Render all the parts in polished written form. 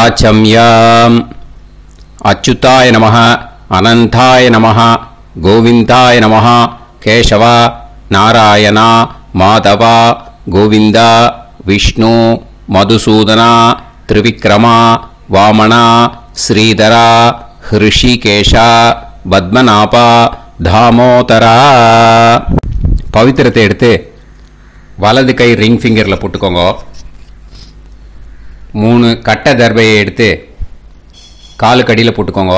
आचम्याम् अच्युताय नमः अनंताय नमः गोविंदाय नमः केशव नारायण माधव गोविंद विष्णु मधुसूदन त्रिविक्रम वामन श्रीधर ऋषिकेश पद्मनाभ दामोदर पवित्रத்தை எடுத்து வலது கை ரிங் ஃபிங்கரில் போட்டுக்கோங்க. 3 கட்டை தர்பையை எடுத்து காலுக்கடியில் போட்டுக்கோங்க.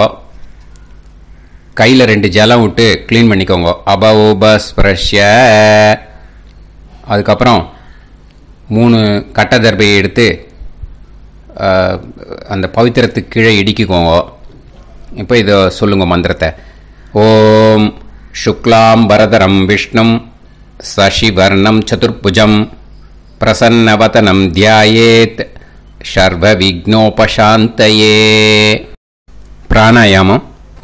கையில் 2 ஜலம் விட்டு க்ளீன் பண்ணிக்கோங்க. அபௌபஸ்பிரஷ்ய. அதுக்கப்புறம் 3 கட்டை தர்பையை எடுத்து அந்த பவித்திரத்துக்கு கீழே இடிக்கிக்கோங்க. இப்போ இதை சொல்லுங்க மந்திரத்தை. ஓம் சுக்லாம் வரதரம் விஷ்ணும் சசிவர்ணம் சதுர்புஜம் பிரசன்னவதனம் தியாயேத் சர்வ விக்னோபசாந்தயே. பிராணாயாமம்.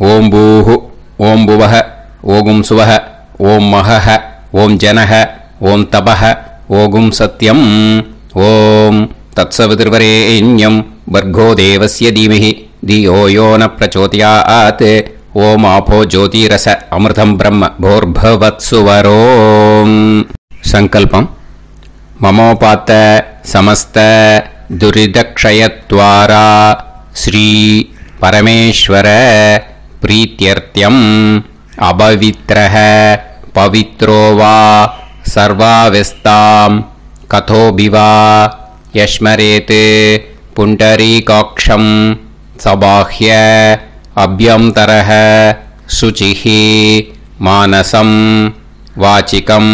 ஓம் பூஹு ஓம் புவஹ ஓகும் சுவஹ ஓம் மஹஹ ஓம் ஜனஹ ஓம் தபஹ ஓகும் சத்யம் ஓம் தத்சவிதுர்வரேண்யம் வர்கோ தேவஸ்ய தீமஹி தியோ யோ ந பிரச்சோதயாத் ஓம் ஆபோ ஜோதிரச அமிர்தம் பிரம்ம போர்பவத்சுவரோம். சங்கல்பம். மமோபாத்த சமஸ்த துரிதக்ஷயத்வாரா ஸ்ரீ பரமேஸ்வர பிரீத்யர்த்தியம் அபவித்ரஹ பவித்ரோ வா சர்வாவஸ்தாம் கதோபிவா யஸ்மரேத் புண்டரீகாக்ஷம் சபாஹ்ய அப்யந்தரஹ சுசிஹ மானசம் வாசிகம்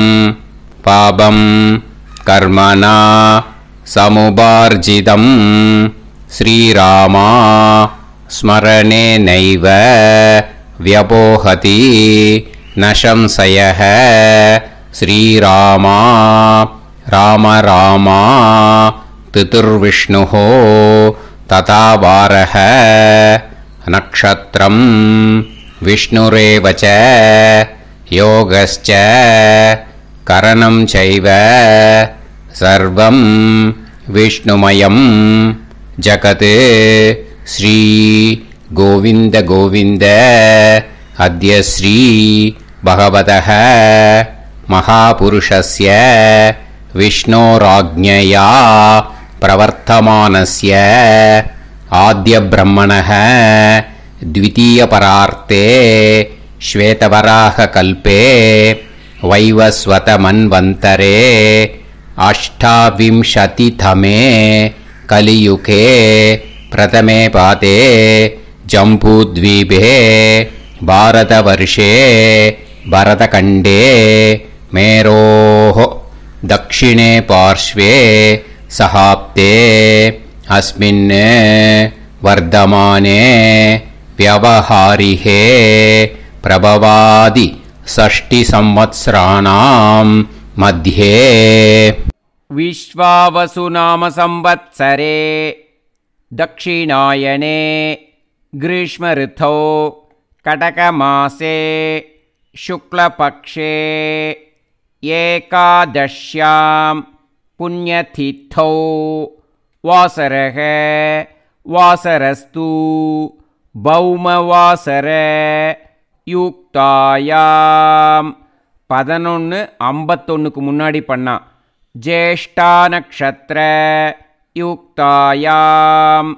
பாபம் கர்மணா சமுபார்ஜிதம் ஸ்ரீராமா ஸ்மரணேனைவ வ்யபோஹதி நசம்சயஹ ஸ்ரீராமா ராம ராமா திதுர்விஷ்ணுஹ ததா வாரஹ நக்ஷத்ரம் விஷ்ணுரேவச யோகஸ்ச கரணம் சைவ சர்வம் விஷ்ணுமயம் ஜகத் ஸ்ரீ கோவிந்த கோவிந்த அத்ய ஸ்ரீ பகவதः மகாபுருஷஸ்ய விஷ்ணோராஜ்ஞயா பிரவர்த்தமானஸ்ய ஆத்ய பிரம்மணः द्वितीयपरार्ते श्वेतवराहकल्पे वैवस्वतमन्वन्तरे अष्टाविंशतितमे कलियुगे प्रथमे पादे जम्बूद्वीपे भारतवर्षे भरतखण्डे मेरोः दक्षिणे पार्श्वे सहाब्दे अस्मिन् वर्धमाने व्यवहारिहे प्रभवादि 6 संवत्सराणां मध्ये विश्वावसु नाम संवत्सरे दक्षिणायने ग्रीष्म ऋतौ कटकमासे शुक्लपक्षे एकादश्यां पुण्यतिथौ वासरः वासरस्तु भौमवासर யுக்தாயாம் 11:51க்கு முன்னாடி பண்ணா. ஜேஷ்டா நக்ஷத்ர யுக்தாயாம்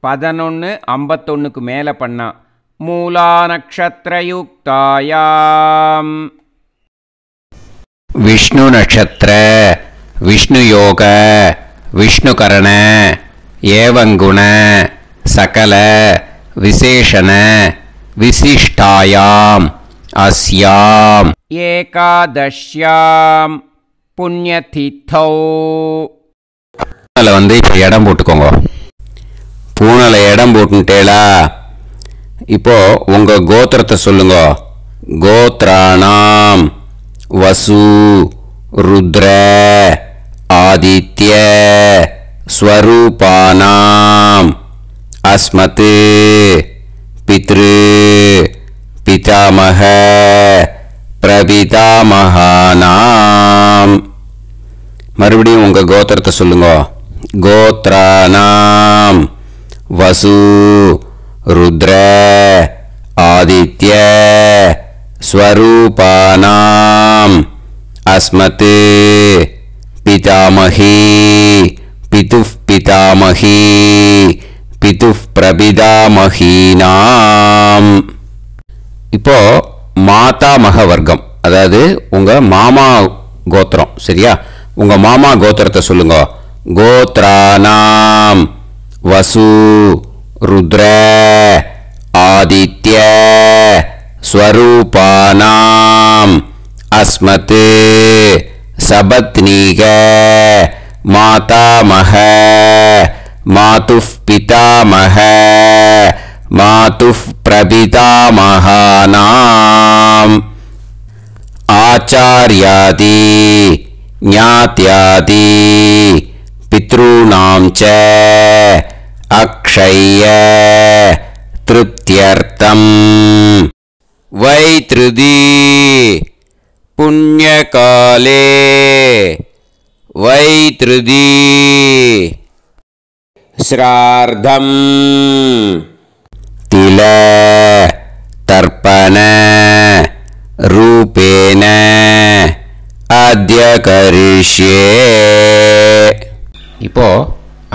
11:51க்கு மேலே பண்ணா. மூலா நக்ஷத்ர யுக்தாயாம். விஷ்ணு நக்ஷத்ர விஷ்ணு யோக விஷ்ணுகரண ஏவங்குண சகல விசேஷண விசிஷ்டாயாம் அஸ்யாம் ஏகாதஷ்யாம் புண்ணியதித்தௌ. பூனலை இப்போ இடம் போட்டுக்கோங்க. பூனலை இடம் போட்டுட்டேலா. இப்போ உங்க கோத்திரத்தை சொல்லுங்க. கோத்ராணாம் வசு ருத்ர ஆதித்ய ஸ்வரூபானாம் அஸ்மத் பித்ரு பிதாமக பிரபிதாமகானாம். மறுபடியும் உங்க கோத்திரத்தை சொல்லுங்க. கோத்ரானாம் வசு ருத்ர ஆதித்ய ஸ்வரூபானாம் அஸ்மத் பிதாமகி பிதுஃப் பிதாமகி பிதுஃப் பிரபிதாமகீனாம். இப்போ மாதாமக வர்க்கம், அதாவது உங்க மாமா கோத்திரம். சரியா? உங்க மாமா கோத்திரத்தை சொல்லுங்க. கோத்ரானாம் வசு ருத்ர ஆதித்ய ஸ்வரூபானாம் அஸ்மத் சபத்னீக மாதாமக மாதுஃப் பிதாமக மாதுஃப் பிரபிதாமகானாம். ஆச்சார்யாதி ஞாத்யாதி பித்ருணாம் ச அக்ஷய திருப்தியர்த்தம் வைத்ருதி புண்ணியகாலே வைத்ருதி ஸ்ரார்த்தம் தில தர்ப்பண ரூபேன அத்ய கரிஷ்யே. இப்போ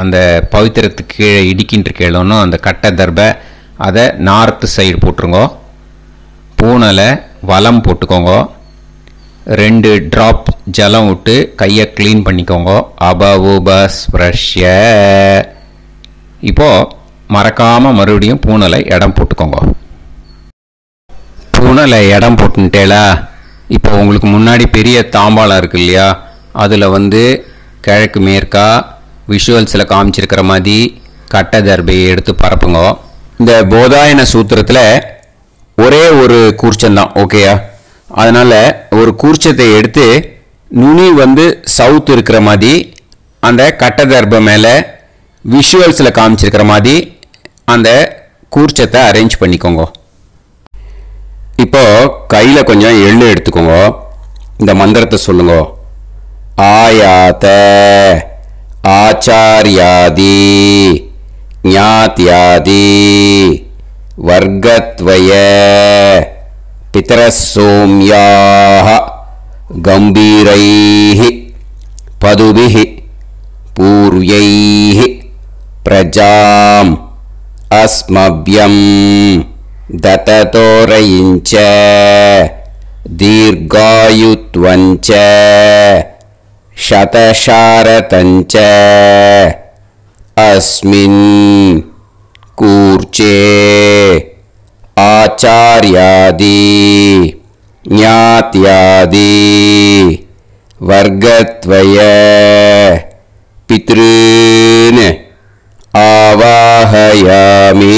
அந்த பவித்திரத்துக்கு கீழே இடிக்கின்ற கீழோன்னு அந்த கட்டை தர்பை அதை நார்த்து சைடு போட்டுருங்க. பூனலை வலம் போட்டுக்கோங்க. 2 ட்ராப் ஜலம் விட்டு கையை க்ளீன் பண்ணிக்கோங்க. அபவுபஸ்ப்ரஷ்ய. இப்போ மறக்காமல் மறுபடியும் பூனலை இடம் போட்டுக்கோங்க. பூனலை இடம் போட்டுட்டேலா? இப்போ உங்களுக்கு முன்னாடி பெரிய தாம்பாளம் இருக்கு இல்லையா, அதில் கிழக்கு மேற்கா விஷுவல்ஸில் காமிச்சிருக்கிற மாதிரி கட்டை தர்பையை எடுத்து பரப்புங்க. இந்த போதாயன சூத்திரத்தில் ஒரே ஒரு கூர்ச்சந்தான், ஓகேயா? அதனால் ஒரு கூர்ச்சத்தை எடுத்து நுனி சவுத் இருக்கிற மாதிரி அந்த கட்டை தர்பை மேலே விஷுவல்ஸில் காமிச்சிருக்கிற மாதிரி அந்த கூர்ச்சத்தை அரேஞ்ச் பண்ணிக்கோங்க. இப்போ கையில் கொஞ்சம் எள்ளு எடுத்துக்கோங்க. இந்த மந்திரத்தை சொல்லுங்க. ஆயாத ஆச்சார்யாதி ஞாத்யாதி வர்கத்வய பிதரசோம்யாஹ கம்பீரைஹி பதுபிஹி பூர்வைஹி பிரஜாம் அஸ்மவ்யம் தததோரயிஞ்ச தீர்காயுத்வஞ்ச சதசாரதஞ்ச அஸ்மின் கூர்ச்சே ஆச்சார்யாதி ஞாத்யாதி வர்கத்வய பித்ருன் ஆவாஹயாமி.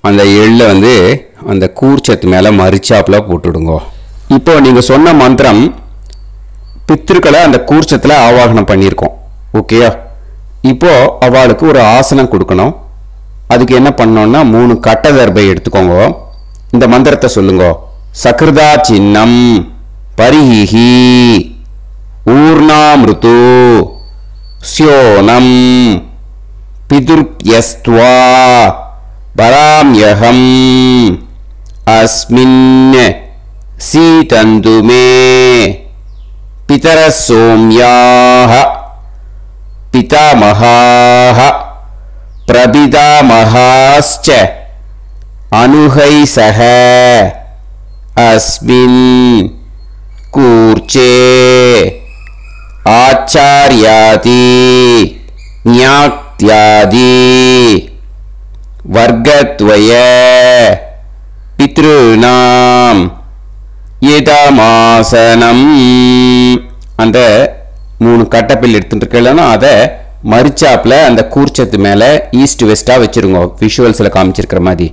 அந்த எள்ளை அந்த கூர்ச்சத்து மேலே மரிச்சாப்பில் போட்டுடுங்க. இப்போ நீங்கள் சொன்ன மந்திரம் பித்ருக்களை அந்த கூர்ச்சத்தில் ஆவாகனம் பண்ணியிருக்கோம், ஓகேயா? இப்போ அவளுக்கு ஒரு ஆசனம் கொடுக்கணும். அதுக்கு என்ன பண்ணோம்னா 3 கட்டை தர்பை எடுத்துக்கோங்க. இந்த மந்திரத்தை சொல்லுங்க. சக்ருதா சின்னம் பரிஹி ஊர்ணாமிருத்து ஸ்யோனம் பிதுர்யஸ்த்வா பராம்யகம் அஸ்மின் சீதந்து மே பிதரசோம்யாஹ பிதாமகாஹ பிரபிதாமகாஸ்ச அனுஹைசஹ அஸ்மின் கூர்ச்சே ஆச்சார்யாதி ஞாத்யாதி வர்கத்வய பித்ருநாம் இதமாசனம். அந்த 3 கட்டப்பில் எடுத்துட்டு இருக்கலன்னா அதை மரிச்சாப்பில் அந்த கூர்ச்சத்து மேலே ஈஸ்ட் வெஸ்டாக வச்சுருங்க, விஷுவல்ஸில் காமிச்சிருக்கிற மாதிரி.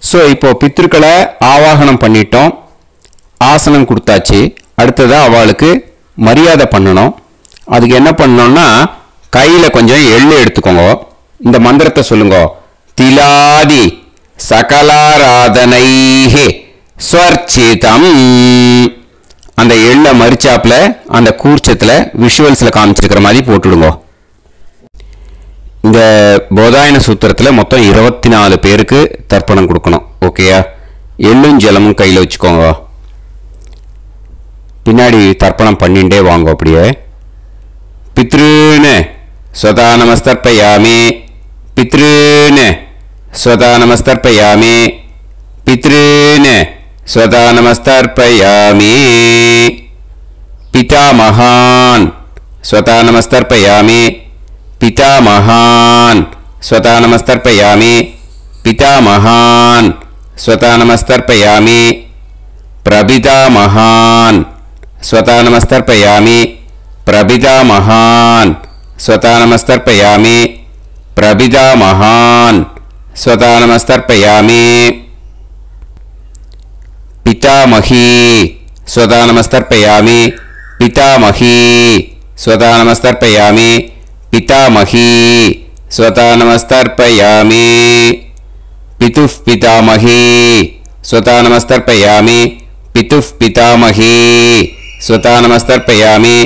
ஸோ இப்போ பித்ருக்களை ஆவாகனம் பண்ணிட்டோம், ஆசனம் கொடுத்தாச்சு. அடுத்ததாக அவளுக்கு மரியாதை பண்ணணும். அதுக்கு என்ன பண்ணணும்னா கையில் கொஞ்சம் எள்ளு எடுத்துக்கோங்க. இந்த மந்திரத்தை சொல்லுங்க. திலாதி சகலாராதனைஹி ஸ்வர்ச்சிதம். அந்த எள்ள மரிச்சாப்பில் அந்த கூர்ச்சத்தில் விஷுவல்ஸில் காமிச்சிருக்கிற மாதிரி போட்டுடுங்க. இந்த போதாயன சூத்திரத்தில் மொத்தம் 24 பேருக்கு தர்ப்பணம் கொடுக்கணும். ஓகேயா? எள்ளும் ஜலமும் கையில் வச்சுக்கோங்க. பின்னாடி தர்ப்பணம் பண்ணிண்டே வாங்க. அப்படியே பித்ருன்னு ஸ்வதா நமஸ்தர்ப்பயாமி, பித்ருன்னு ஸ்வதா நமஸ்தர்ப்பயாமி, பித்ருன்னு ஸ்வதா நமஸ்தர்ப்பயாமி, பிதாமகான் ஸ்வதா நமஸ்தர்ப்பயாமி, பிதாமகான் ஸ்வதா நமஸ்தர்ப்பயாமி, பிதாமகான் ஸ்வதா நமஸ்தர்ப்பயாமி, பிரபிதாமகான் ஸ்வதா நமஸ்தர்ப்பயாமி, பிரபிதாமகான் ஸ்வதா நமஸ்தர்ப்பயாமி, பிரபிதாமகான் ஸ்வதா நமஸ்தர்ப்பயாமி, பிதாமகி ஸ்வதா நமஸ்தர்ப்பயாமி, பிதாமகி ஸ்வதா நமஸ்தர்ப்பயாமி, பிதாமகி ஸ்வதா நமஸ்தர்ப்பயாமி, பிதுஃப் பிதாமகி ஸ்வதா நமஸ்தர்ப்பயாமி, பிதுஃப் பிதாமகி ஸ்வதா நமஸ்தர்ப்பயாமி,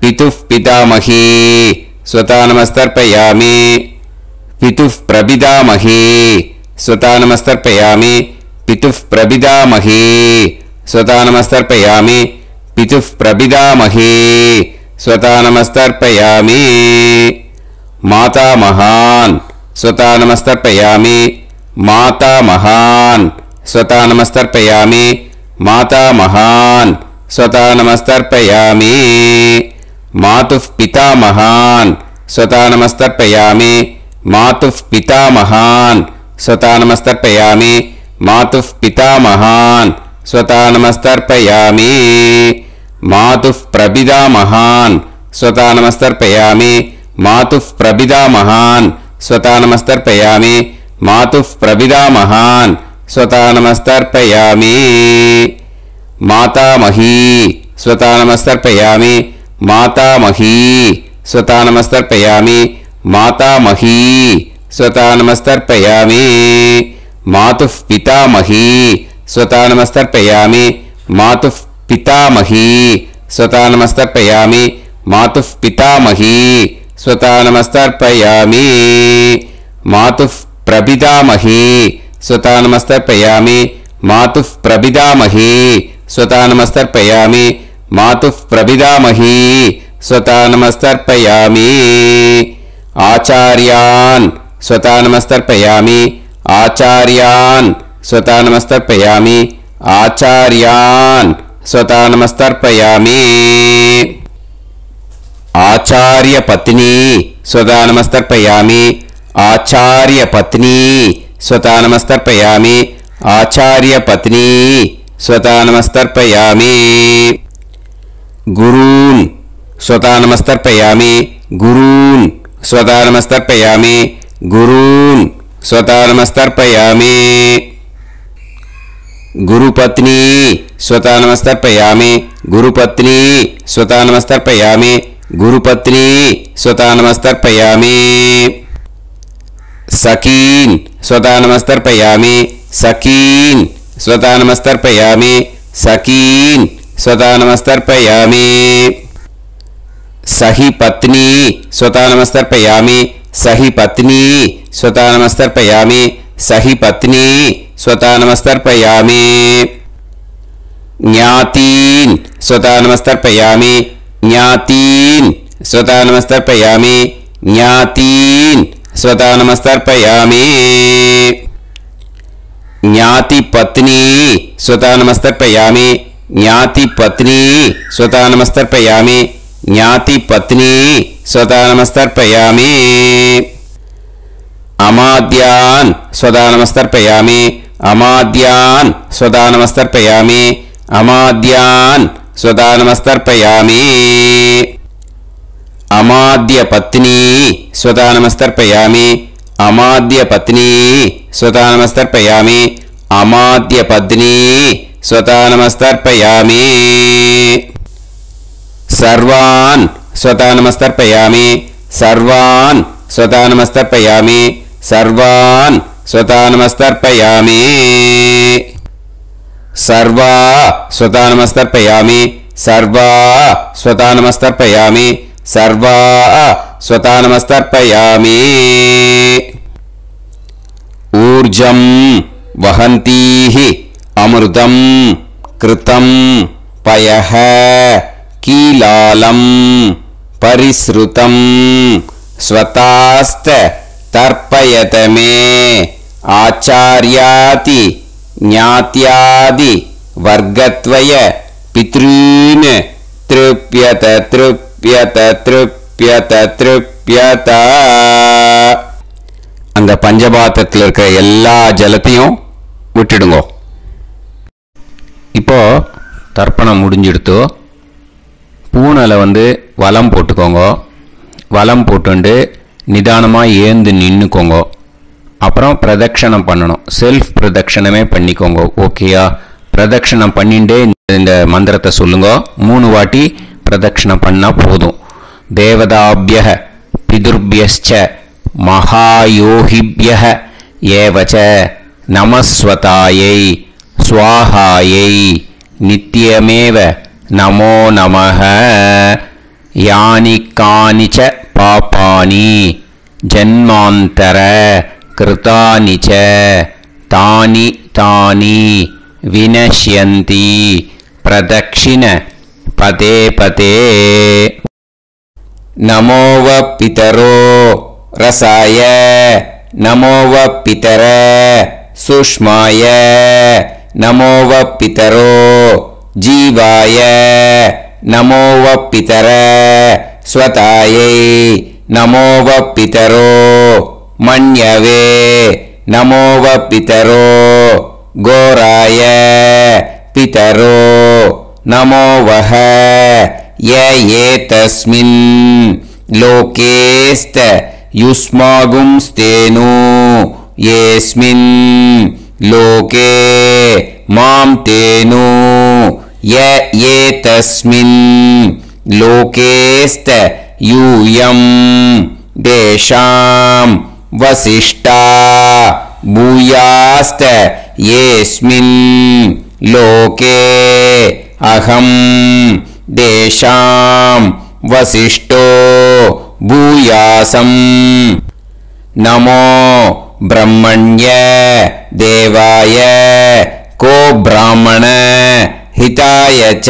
பிதுஃப் பிதாமகி ஸ்வதா நமஸ்தர்ப்பயாமி, பிதுஃப் பிரபிதாமகி ஸ்வதா நமஸ்தர்ப்பயாமி, பிதுஃப் பிரபிதாமகி ஸ்வதா நமஸ்தர்ப்பயாமி, பிதுஃப் பிரபிதாமகி ஸ்வதா நமஸ்தர்ப்பயாமி, மாதாமகான் ஸ்வதா நமஸ்தர்ப்பயாமி, மாதாமகான் ஸ்வதா நமஸ்தர்ப்பயாமி, மாதாமகான் ஸ்வதா நமஸ்தர்ப்பயாமி, மாதுஃப் பிதாமகான் ஸ்வதா நமஸ்தர்ப்பயாமி, மாதுஃப் பிதாமகான் ஸ்வதா நமஸ்தர்ப்பயாமி, மாதுஃப் பிதாமகான் ஸ்வதா நமஸ்தர்ப்பயாமி, மாதுஃப் பிரபிதாமகான் ஸ்வதா நமஸ்தர்ப்பயாமி, மாதுஃப் பிரபிதாமகான் ஸ்வதா நமஸ்தர்ப்பயாமி, மாதுஃப் பிரபிதாமகான் ஸ்வதா நமஸ்தர்ப்பயாமி, மாதாமகி ஸ்வதா நமஸ்தர்ப்பயாமி, மாதாமகி ஸ்வதா நமஸ்தர்ப்பயாமி, மாதாமகி ஸ்வதா நமஸ்தர்ப்பயாமி, மாதுஃப் பிதாமகி ஸ்வதா நமஸ்தர்ப்பயாமி, மாதுஃப் பிதாமகி ஸ்வதா நமஸ்தர்ப்பயாமி, மாதுஃப் பிதாமகி ஸ்வதா நமஸ்தர்ப்பயாமி, மாதுஃப் பிரபிதாமகி ஸ்வதா நமஸ்தர்ப்பயாமி, மாதுஃப் பிரபிதாமகி ஸ்வதா நமஸ்தர்ப்பயாமி, மாதுஃப் பிரபிதாமகி ஸ்வதா நமஸ்தர்ப்பயாமி, ஆச்சார்யான் ஸ்வதா நமஸ்தர்ப்பயாமி, ஆச்சார்யான் ஸ்வதா நமஸ்தர்ப்பயாமி, ஆச்சார்யான் ஸ்வதா நமஸ்தர்ப்பயாமி, ஆச்சார்ய பத்னி ஸ்வதா நமஸ்தர்ப்பயாமி, ஆச்சார்ய பத்னி ஸ்வதா நமஸ்தர்ப்பயாமி, ஆச்சார்ய பத்னி ஸ்வதா நமஸ்தர்ப்பயாமி, குரூன் ஸ்வதா நமஸ்தர்ப்பயாமி, குரூன் ஸ்வதா நமஸ்தர்ப்பயாமி, குரூன் ஸ்வதா நமஸ்தர்ப்பயாமி, குருபத்னி ஸ்வதா நமஸ்தர்ப்பயாமி, குருபத்னி ஸ்வதா நமஸ்தர்ப்பயாமி, குருபத்னி ஸ்வதா நமஸ்தர்ப்பயாமி, சகீன் ஸ்வதா நமஸ்தர்ப்பயாமி, சகீன் ஸ்வதா நமஸ்தர்ப்பயாமி, சகீன் ஸ்வதா நமஸ்தர்ப்பயாமி, சஹி பத்னி ஸ்வதா நமஸ்தர்ப்பயாமி, சஹி பத்னி ஸ்வதா நமஸ்தர்ப்பயாமி, சஹி பத்னி ஸ்வதா நமஸ்தர்ப்பயாமி, ஞாதீன் ஸ்வதா நமஸ்தர்ப்பயாமி, ஞாதீன் ஸ்வதா நமஸ்தர்ப்பயாமி, ஞாதீன் ஸ்வதா நமஸ்தர்ப்பயாமி, ஞாதி பத்னி ஸ்வதா நமஸ்தர்ப்பயாமி, ஞாதி பத்னி ஸ்வதா நமஸ்தர்ப்பயாமி, ஞாதி பத்னி ஸ்வதா நமஸ்தர்ப்பயாமி, அமாத்யான் ஸ்வதா நமஸ்தர்ப்பயாமி, அமாத்யான் ஸ்வதா நமஸ்தர்ப்பயாமி, அமாத்யான் ஸ்வதா நமஸ்தர்ப்பயாமி, அமாத்ய பத்னி ஸ்வதா நமஸ்தர்ப்பயாமி, அமாத்ய பத்னி ஸ்வதா நமஸ்தர்ப்பயாமி, அமாத்ய பத்னி ஸ்வதா நமஸ்தர்ப்பயாமி, சர்வான் ஸ்வதா நமஸ்தர்ப்பயாமி, சர்வான் ஸ்வதா நமஸ்தர்ப்பயாமி, சர்வான் ஸ்வதா நமஸ்தர்ப்பயாமி, சர்வா ஸ்வதா நமஸ்தர்ப்பயாமி, சர்வா ஸ்வதா நமஸ்தர்ப்பயாமி, सर्वा स्वता नमस्तर्पयामि। ऊर्जं वहन्तीः अमृतं कृतं पयः कीलालं परिसृतं स्वतास्त तर्पयत मे आचार्याति ज्ञात्यादि वर्गत्वय पितॄन् तृप्यत तृप्यत तृप्यत तृप्यत। அந்த பஞ்சபாத்திரத்தில் இருக்கிற எல்லா ஜலத்தையும் விட்டுடுங்க. இப்போ தர்ப்பணம் முடிஞ்சிடுத்து. பூனலை வலம் போட்டுக்கோங்க. வலம் போட்டுண்டு நிதானமாக ஏந்து நின்றுக்கோங்க. அப்புறம் பிரதட்சணம் பண்ணணும். செல்ஃப் பிரதட்சணமே பண்ணிக்கோங்க. ஓகேயா? பிரதட்சணம் பண்ணிண்டே இந்த மந்திரத்தை சொல்லுங்க. 3 வாட்டி பிரதட்சணம் பண்ணால் போதும். தேவதாபியः பிதுர்பியஸ்ச மகாயோகிபியः ஏவச நமஸ்வதாயை ஸ்வாஹாயை நித்யமேவ நமோ நமः. யானி கானிச்ச பாபானி ஜன்மாந்தர கிருதானி ச தானி தானி வினஷ்யந்தி பிரதக்ஷிண பதே பதே. நமோ வ பிதரோ ரசாய நமோ வ பிதர சுஷ்மாய நமோ வ பிதரோ ஜீவாய நமோ வ பிதர ஸ்வதாயை நமோ வ பிதரோ மன்யவே நமோ வ பிதரோ கோராய பிதரோ நமோ வஹ ய ஏதஸ்மின் லோகேஸ்த யுஸ்மாகும்ஸ்தேனு ஏஸ்மின் லோகே மாம் தேனு ய ஏதஸ்மின் லோகேஸ்த யூயம் தேஷாம் வசிஷ்டா பூயாஸ்த ஏஸ்மின் லோகே அகம் தேஷாம் வசிஷ்டோ பூயாசம். நமோ பிரம்மண்ய தேவாய கோ பிராமண ஹிதாய ச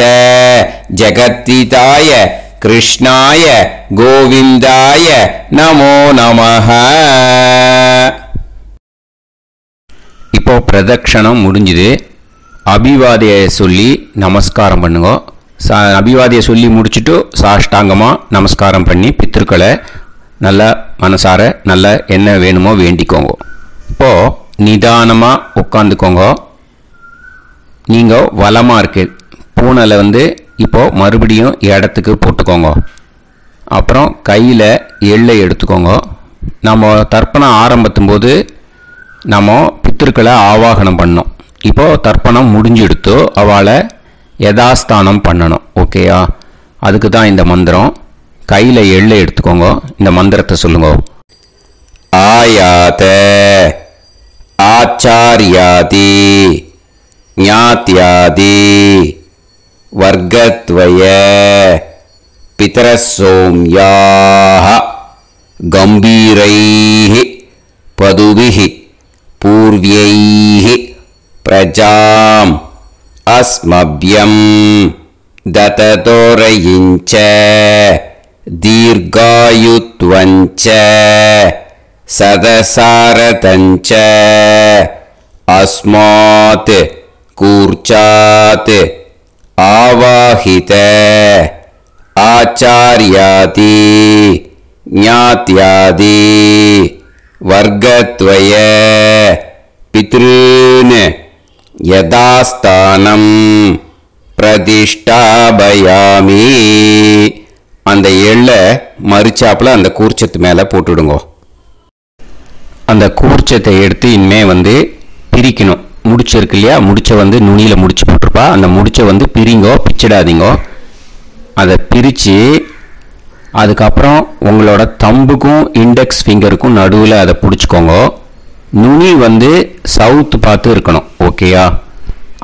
ஜகத்ஹிதாய கிருஷ்ணாய கோவிந்தாய நமோ நமஹ. இப்போ பிரதட்சணம் முடிஞ்சுது. அபிவாதியை சொல்லி நமஸ்காரம் பண்ணுங்க. அபிவாதியை சொல்லி முடிச்சுட்டு சாஷ்டாங்கமாக நமஸ்காரம் பண்ணி பித்ருக்களை நல்லா மனசார நல்லா என்ன வேணுமோ வேண்டிக்கோங்க. இப்போது நிதானமாக உட்காந்துக்கோங்க. நீங்கள் வலமாக இருக்கு பூனலை இப்போது மறுபடியும் இடத்துக்கு போட்டுக்கோங்க. அப்புறம் கையில் எள்ளை எடுத்துக்கோங்க. நம்ம தர்ப்பணம் ஆரம்பிக்கும் போது நம்ம பித்ருக்களை ஆவாகனம் பண்ணோம். இப்போது தர்ப்பணம் முடிஞ்செடுத்து அவளை யதாஸ்தானம் பண்ணணும். ஓகேயா? அதுக்கு தான் இந்த மந்திரம். கையில் எள்ளை எடுத்துக்கோங்க. இந்த மந்திரத்தை சொல்லுங்க. ஆயாத ஆச்சாரியாதி ஞாத்யாதி வர்க்கத்வய பிதரசோம்யாஹ கம்பீரைஹ பதுபிஹ பூர்வ்யைஹ பிரஜாம் அஸ்மப்யம் தததோரயிஞ்ச தீர்காயுத்வஞ்ச சதசாரதஞ்ச அஸ்மாத் கூர்ச்சாத் ஆவாஹித ஆச்சார்யாதி ஞாத்யாதி வர்க்கத்வய பித்ருன் யதாஸ்தானம் பிரதிஷ்டாபயாமி. அந்த எள்ளை மறிச்சாப்பில் அந்த கூர்ச்சத்து மேலே போட்டுடுங்க. அந்த கூர்ச்சத்தை எடுத்து இனிமே பிரிக்கணும். முடிச்சு இருக்கு இல்லையா? முடிச்சை நுனியில் முடிச்சு போட்டிருப்பா. அந்த முடிச்சை பிரிங்கோ, பிச்சிடாதீங்கோ. அதை பிரித்து அதுக்கப்புறம் உங்களோட தம்புக்கும் இண்டெக்ஸ் ஃபிங்கருக்கும் நடுவில் அதை பிடிச்சிக்கோங்க. நுனி சவுத்து பார்த்து இருக்கணும். ஓகேயா?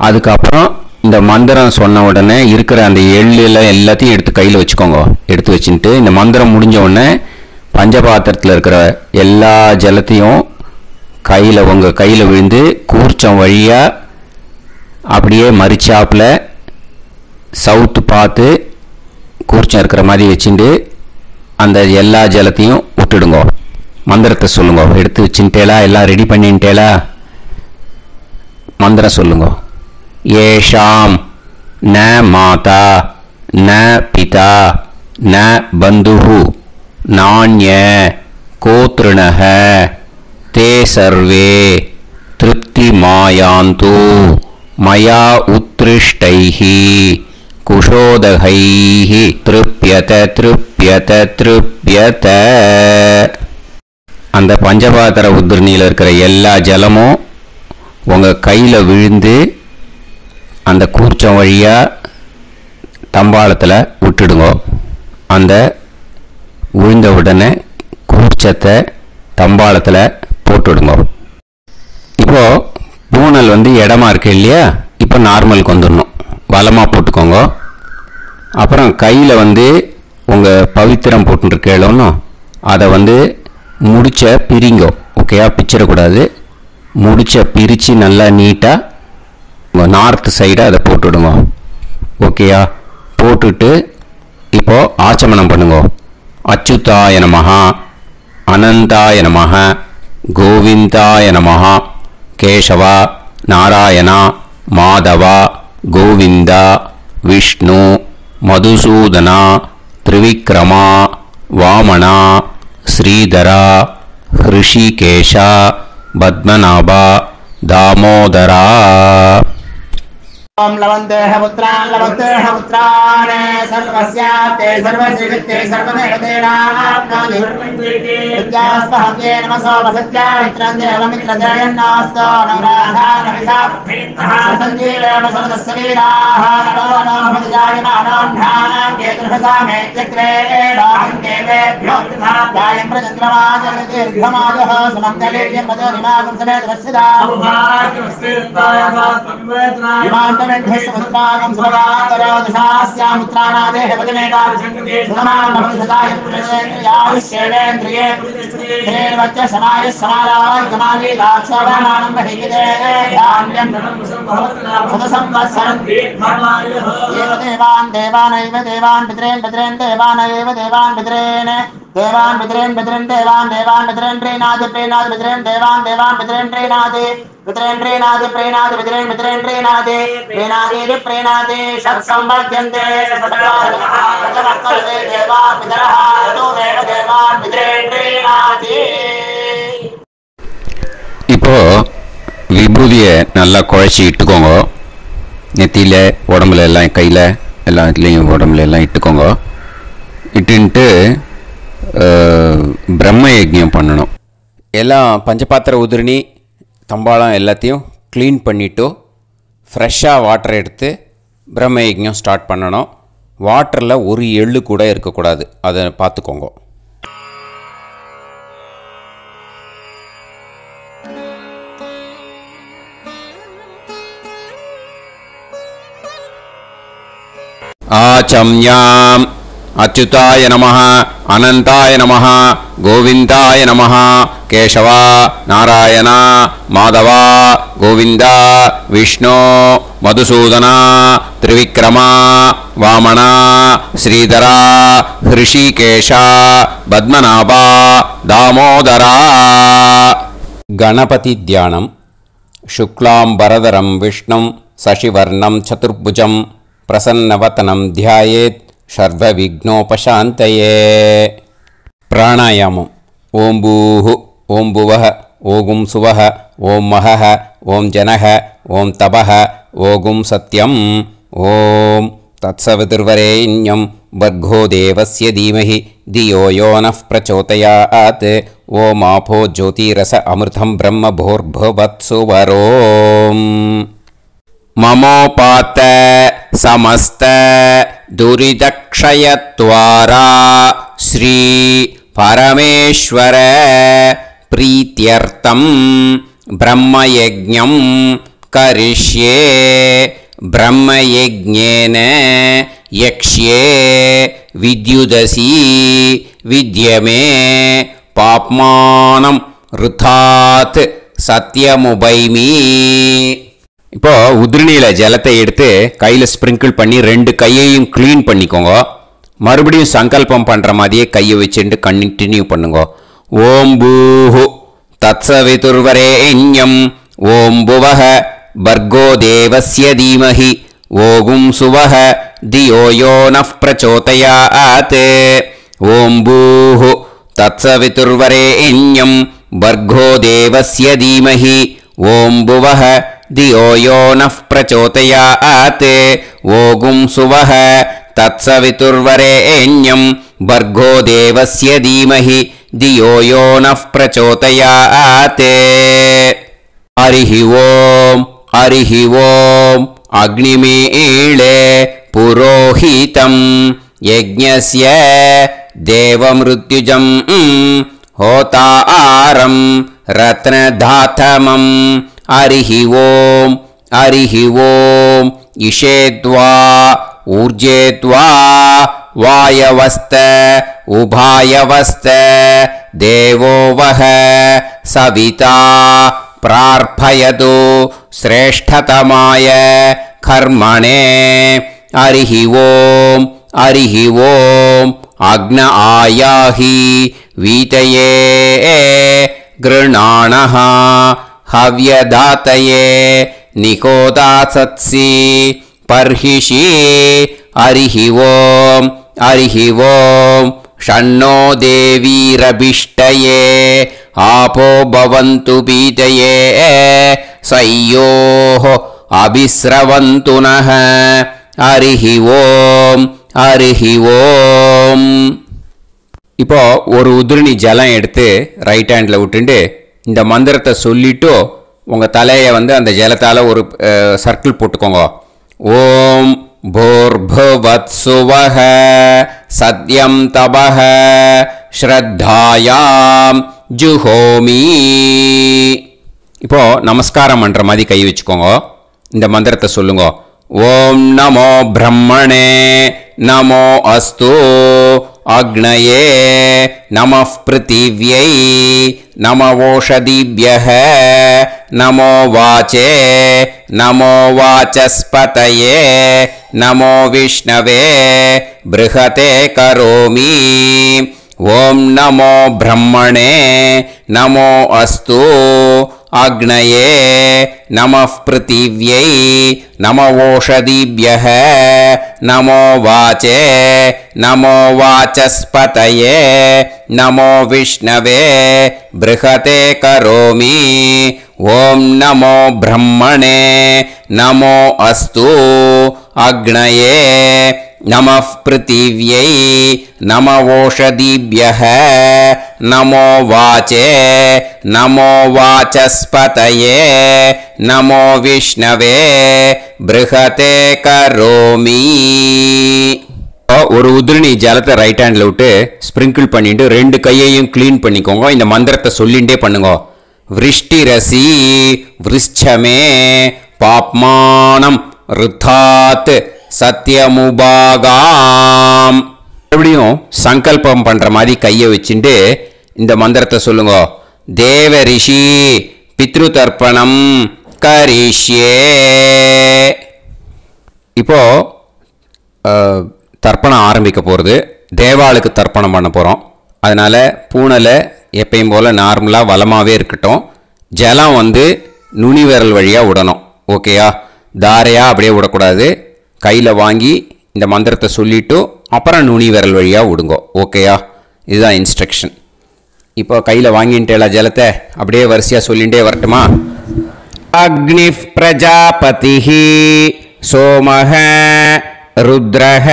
அதுக்கப்புறம் இந்த மந்திரம் சொன்ன உடனே இருக்கிற அந்த எள்ளில் எல்லாத்தையும் எடுத்து கையில் வச்சுக்கோங்க. எடுத்து வச்சுட்டு இந்த மந்திரம் முடிஞ்ச உடனே பஞ்சபாத்திரத்தில் இருக்கிற எல்லா ஜலத்தையும் உங்கள் கையில் விழுந்து கூர்ச்சம் வழியாக அப்படியே மறிச்சாப்பில் சவுத்து பார்த்து கூர்ச்சம் இருக்கிற மாதிரி வச்சுட்டு அந்த எல்லா ஜலத்தையும் விட்டுடுங்க. மந்திரத்தை சொல்லுங்க. எடுத்து வச்சுட்டேலா, எல்லாம் ரெடி பண்ணிட்டேலா? மந்திரம் சொல்லுங்க. ஏஷாம் ந மாதா ந பிதா ந பந்துஹு நாண்ய கோத்ருணஹ தே சர்வே திருப்தி மாயாந்து மயா உத்ருஷ்டைஹி குஷோதகைஹி திருப்யத திருப்யத திருப்யத. அந்த பஞ்சபாத்திர உத்ரணியில் இருக்கிற எல்லா ஜலமும் உங்கள் கையில் விழுந்து அந்த கூர்ச்சம் வழியாக தம்பாளத்தில் விட்டுடுங்க. அந்த விழுந்த உடனே கூர்ச்சத்தை தம்பாளத்தில் போட்டுவிடுங்க. இப்போது பூனல் இடமா இருக்கு இல்லையா, இப்போ நார்மலுக்கு வந்துடணும். வலமாக போட்டுக்கோங்க. அப்புறம் கையில் உங்கள் பவித்திரம் போட்டுருக்கேளோன்னு அதை முடிச்ச பிரிங்கோ. ஓகேயா? பிச்சிடக்கூடாது. முடிச்ச பிரித்து நல்லா நீட்டாக நார்த் சைடை அதை போட்டுவிடுங்க. ஓகேயா? போட்டுட்டு இப்போது ஆச்சமனம் பண்ணுங்க. அச்சுதாய நமஹ அனந்தாய நமஹ கோவிந்தாய நமஹ கேசவா நாராயணா மாதவா கோவிந்தா விஷ்ணு மதுசூதனா திரிவிக்ரமா வாமனா ஸ்ரீதரா ஹிருஷிகேஷா பத்மநாபா தாமோதரா. ओम लवन्तेह पुत्रान् लवन्तेह पुत्रान् सर्वस्याते सर्वश्रीवित्ते सर्वदेवतेनाप्नोति विद्यास्महव्ये नमसो वसत्या मित्रं देवमित्रजयन्नास्तो नवराधानविषाभेत्तः सञ्जीवेन सर्वस्वीराः नमो नमः जायमानान्धानां केतुर्हसामेत्यग्रे देवेभ्यो जायं प्रचन्द्रमाजगतिर्घमाजः समन्तलीर्यं मदोनिमागं समेत वत्सिदा विमानमेध्यस्वत्रागं सुभगान्तरोदशास्यामुत्रानादेह वदनेकाविशङ्कते सुमान् भविष्यदाय पुरुषेन्द्रियाविश्येवेन्द्रिये हेर्वच्च समायः समाराय कमाली दाक्षाभामानं महिगिदे धान्यं सदसंवत्सरं एव देवान् देवानैव देवान् पितॄन् पितॄन् देवानैव देवान् पितॄन् देवान् पितॄन् पितॄन् देवान् देवान् पितॄन् प्रीणाति प्रीणाति पितॄन् देवान् देवान् पितॄन् प्रीणाति पितॄन् प्रीणाति प्रीणाति पितॄन् पितॄन् प्रीणाति प्रीणाति प्रीणाति षट्संवर्ध्यन्ते षट्संवर्ध्यन्ते देवान् पितरः तदेव देवान् पितॄन् प्रीणाति. இப்போ விபூதியை நல்லா குழைச்சி இட்டுக்கோங்க. நெத்தியில் உடம்புல எல்லாம் கையில் எல்லா இதுலேயும் உடம்புல எல்லாம் இட்டுக்கோங்க. இட்டுன்ட்டு பிரம்ம யஜ்ஞம் பண்ணணும். எல்லாம் பஞ்சபாத்திர உதிரணி தம்பாளம் எல்லாத்தையும் க்ளீன் பண்ணிவிட்டு ஃப்ரெஷ்ஷாக வாட்டர் எடுத்து பிரம்ம யஜ்ஞம் ஸ்டார்ட் பண்ணணும். வாட்டரில் ஒரு எள்ளு கூட இருக்கக்கூடாது, அதை பார்த்துக்கோங்க. ஆச்சம்யாம் அச்சுதாய நமஹ அனந்தாய நமஹ கோவிந்தாய நமஹ கேசவா நாராயணா மாதவா கோவிந்தா விஷ்ணு மதுசூதனா திரிவிக்ரமா வாமனா ஸ்ரீதரா ஹிருஷிகேஷா பத்மநாபா தாமோதரா. கணபதி தியானம். சுக்லாம்பரதரம் விஷ்ணும் சசிவர்ணம் சதுர்புஜம் பிரசன்னவதனம் தியாயேத் சர்வவிக்னோபசாந்தயே. பிராணாயாமம். ஓம் பூஹு ஓம் புவஹ ஓகும் சுவஹ ஓம் மஹஹ ஓம் ஜனஹ ஓம் தபஹ ஓகும் சத்யம். ஓம் தத்சவிதுர்வரேண்யம் வர்கோ தேவஸ்ய தீமஹி தியோ யோ நः பிரச்சோதயாத். ஓம் ஆபோ ஜோதிரஸ அமிர்தம் பிரம்ம பூர்புவத்சு வரோம். மமோபாத்த समस्त दुरिदक्षयत्वारा श्री परमेश्वर प्रीत्यर्थं ब्रह्मयज्ञं करिष्ये. ब्रह्मयज्ञेन यक्ष्ये विद्युदसि विद्यमे पाप्मानं ऋथात् सत्यमुपैमि. இப்போ உதிரணியில் ஜலத்தை எடுத்து கையில் ஸ்ப்ரிங்கிள் பண்ணி 2 கையையும் க்ளீன் பண்ணிக்கோங்க. மறுபடியும் சங்கல்பம் பண்ணுற மாதிரியே கையை வச்சுட்டு கண்டினியூ பண்ணுங்க. ஓம் பூஹு தத்சவிதுர்வரேண்யம் ஓம் புவஹ பர்கோ தேவஸ்ய தீமஹி ஓகும் சுவஹ தியோ யோ நஃப் பிரச்சோதயாத். ஓம் பூஹு தத்சவிதுர்வரேண்யம் பர்கோ தேவஸ்ய தீமஹி ஓம் புவஹ தியோ யோ நஃப் பிரச்சோதயாத். ஓகும் சுவஹ தத்சவிதுர்வரேண்யம் பர்கோ தேவஸ்ய தீமஹி தியோ யோ நஃப் பிரச்சோதயாத். ஹரிஹி ஓம் ஹரிஹி ஓம் அக்னிமீளே புரோஹிதம் யஜ்ஞஸ்ய தேவமிருத்யுஜம் ஹோதாரம் ரத்னதாதமம். ஹரிஹி ஓம் ஹரிஹி ஓம் இஷேத்வா ஊர்ஜேத்வா வாயவஸ்த உபாயவஸ்த தேவோ வஹ சவிதா பிரார்ப்பயது ஸ்ரேஷ்டதமாய கர்மணே. ஹரிஹி ஓம் ஹரிஹி ஓம் அக்ன ஆயாஹி வீதயே கிருணாணஹ ஹவ்யதாத்தயே நிகோதாசத்சி பர்ஹிஷி. ஹரிஹி ஓம் ஹரிஹி ஓம் ஷண்ணோ தேவீரபிஷ்டயே ஆபோ பவந்து பீதயே சய்யோஹ அபிஸ்ரவந்து நஹ. ஹரிஹி ஓம் ஹரிஹி ஓம். இப்போ ஒரு உதிரணி ஜலம் எடுத்து ரைட் ஹேண்டில் விட்டுண்டு இந்த மந்திரத்தை சொல்லிட்டு உங்கள் தலையை அந்த ஜலத்தால் ஒரு சர்க்கிள் போட்டுக்கோங்க. ஓம் பூர்புவத் சுவஹ சத்யம் தபஹ ஸ்ரத்தாயாம் ஜுஹோமி. இப்போ நமஸ்காரம் பண்ணுற மாதிரி கை வச்சுக்கோங்க. இந்த மந்திரத்தை சொல்லுங்க. ஓம் நமோ பிரம்மணே நமோ அஸ்து அக்னயே நமः பிருத்திவ்யை நமவோஷதிभ्यः நமோ வாச்சே நமோ வாசஸ்பதயே நமோ விஷ்ணவே ப்ருஹதே கரோமி. ஓம் நமோ பிரம்மணே நமோ அஸ்து அக்னயே நமः பிருத்திவ்யை நமவோஷதிभ्यः நமோ வாச்சே நமோ வாசஸ்பதயே நமோ விஷ்ணவே ப்ருஹதே கரோமி. ஓம் நமோ பிரம்மணே நமோ அஸ்து அக்னயே நமः பிருத்திவ்யை நமவோஷதிभ्यः நமோ வாச்சே நமோ வாசஸ்பதயே நமோ விஷ்ணவே ப்ருஹதே கரோமி. ஒரு உதிரணி ஜலத்தை ரைட் ஹேண்டில் விட்டு ஸ்ப்ரிங்கிள் பண்ணிட்டு 2 கையையும் க்ளீன் பண்ணிக்கோங்க. இந்த மந்திரத்தை சொல்லிகிட்டே பண்ணுங்க. விருஷ்டிரசி விருஷ்சமே பாப்மானம் ருத்தாத் சத்யமுபாகாம். மறுபடியும் சங்கல்பம் பண்ற மாதிரி கையை வச்சுட்டு இந்த மந்திரத்தை சொல்லுங்க. தேவ ரிஷி பித்ரு தர்ப்பணம் கரிஷ்யே. இப்போ தர்ப்பணம் ஆரம்பிக்க போகிறது. தேவாளுக்கு தர்ப்பணம் பண்ண போகிறோம். அதனால் பூனலை எப்பயும் போல் நார்மலாக வளமாகவே இருக்கட்டும். ஜலம் நுனி விரல் வழியாக விடணும். ஓகேயா? தாரையாக அப்படியே விடக்கூடாது. கையில் வாங்கி இந்த மந்திரத்தை சொல்லிவிட்டு அப்புறம் நுனி விரல் வழியாக விடுங்க. ஓகேயா? இதுதான் இன்ஸ்ட்ரக்ஷன். இப்போ கையில் வாங்கிட்டேல ஜலத்தை அப்படியே வரிசையாக சொல்லிகிட்டே வரட்டுமா? அக்னி பிரஜாபதிஹி சோமஹ ருத்ரஹ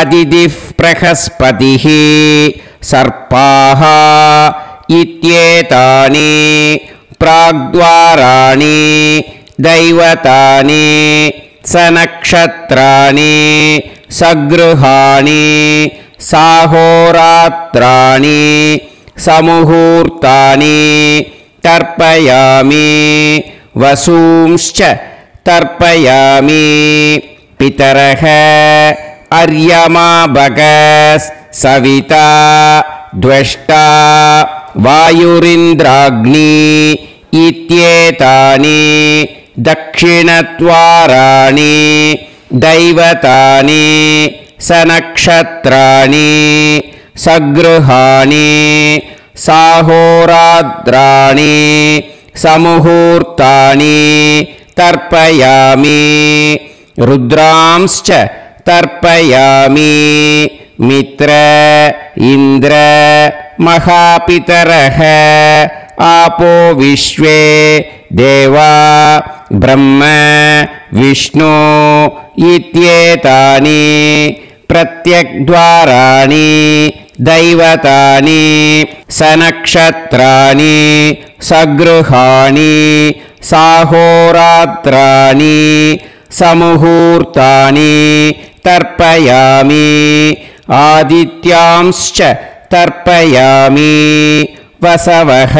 அதிதிஃப் பிரகஸ்பதிஹி சர்ப்பாஹ இத்யேதானி பிராக்த்வாராணி தைவதானி சநக்ஷத்ராணி சக்ருஹாணி சாஹோராத்ராணி சமுஹூர்த்தானி தர்ப்பயாமி வசூம்ச்ச तर्पयामि पितरः अर्यमा भगस् सविता द्वष्टा वायुरिन्द्राग्नि इत्येतानि दक्षिणद्वाराणि दैवतानि सनक्षत्राणि सगृहाणि साहोरात्राणि समुहूर्तानि तर्पयामि रुद्रांश्च तर्पयामि मित्र इन्द्र महापितरः आपो विश्वे देवा ब्रह्म विष्णु इत्येतानि प्रत्यग्द्वाराणि दैवतानि सनक्षत्राणि सगृहाणि साहोरात्राणि समुहूर्तानि तर्पयामि आदित्यांश्च तर्पयामि वसवः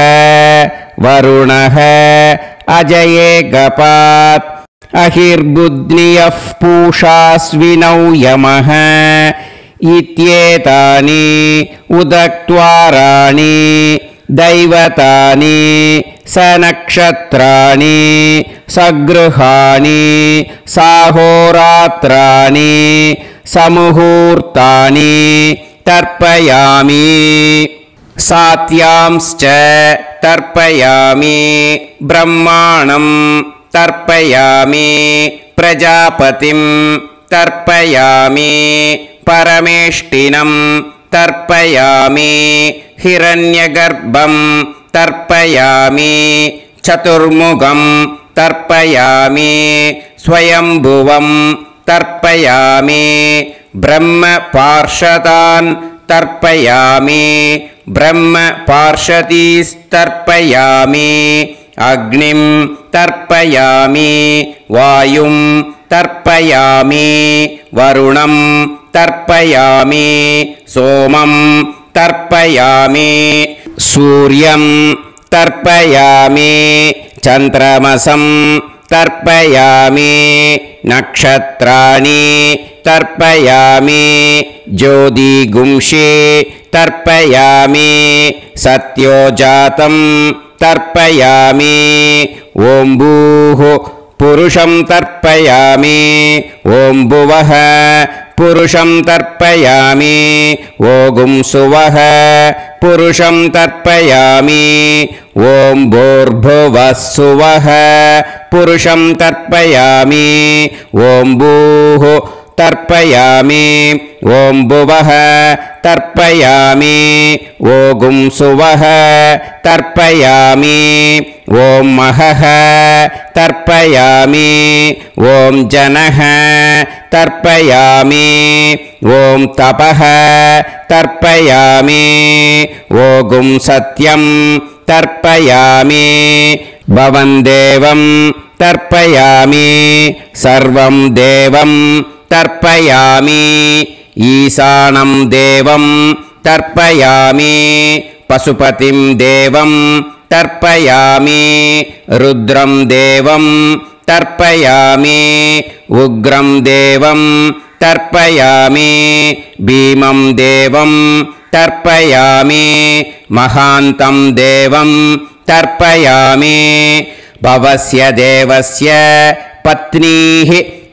वरुणः अजये गपात् अहिर्बुद्न्यः पूषास्विनौ यमः इत्येतानि उदक्त्वाराणि दैवतानि सनक्षत्राणि सगृहाणि साहोरात्राणि समुहूर्तानि तर्पयामि सात्यांश्च तर्पयामि ब्रह्माणं तर्पयामि प्रजापतिं तर्पयामि परमेष्टिनं तर्पयामि हिरण्यगर्भं तर्पयामि चतुर्मुखं तर्पयामि स्वयंभुवं तर्पयामि ब्रह्मपार्षदान् तर्पयामि ब्रह्मपार्षदीस्तर्पयामि अग्निं तर्पयामि वायुं तर्पयामि वरुणं तर्पयामि सोमं तर्पयामि सूर्यं तर्पयामि चन्द्रमसं तर्पयामि नक्षत्राणि तर्पयामि ज्योतिगुंषे तर्पयामि सत्योजातं तर्पयामि ॐ भूः पुरुषं तर्पयामि ॐ भुवः पुरुषं तर्पयामि ॐ सुवः पुरुषं तर्पयामि ॐ भूर्भुवः सुवः पुरुषं तर्पयामि ॐ भूः तर्पयामि ॐ भुवः तर्पयामि ॐ सुवः तर्पयामि ॐ महः तर्पयामि ॐ जनः तर्पयामि ॐ तपः तर्पयामि ॐ सत्यं तर्पयामि भवं देवं तर्पयामि सर्वं देवं तर्पयामि ईशानं देवं तर्पयामि पशुपतिं देवं तर्पयामि रुद्रं देवं तर्पयामि उग्रं देवं तर्पयामि भीमं देवं तर्पयामि महान्तं देवं तर्पयामि भवस्य देवस्य पत्नीः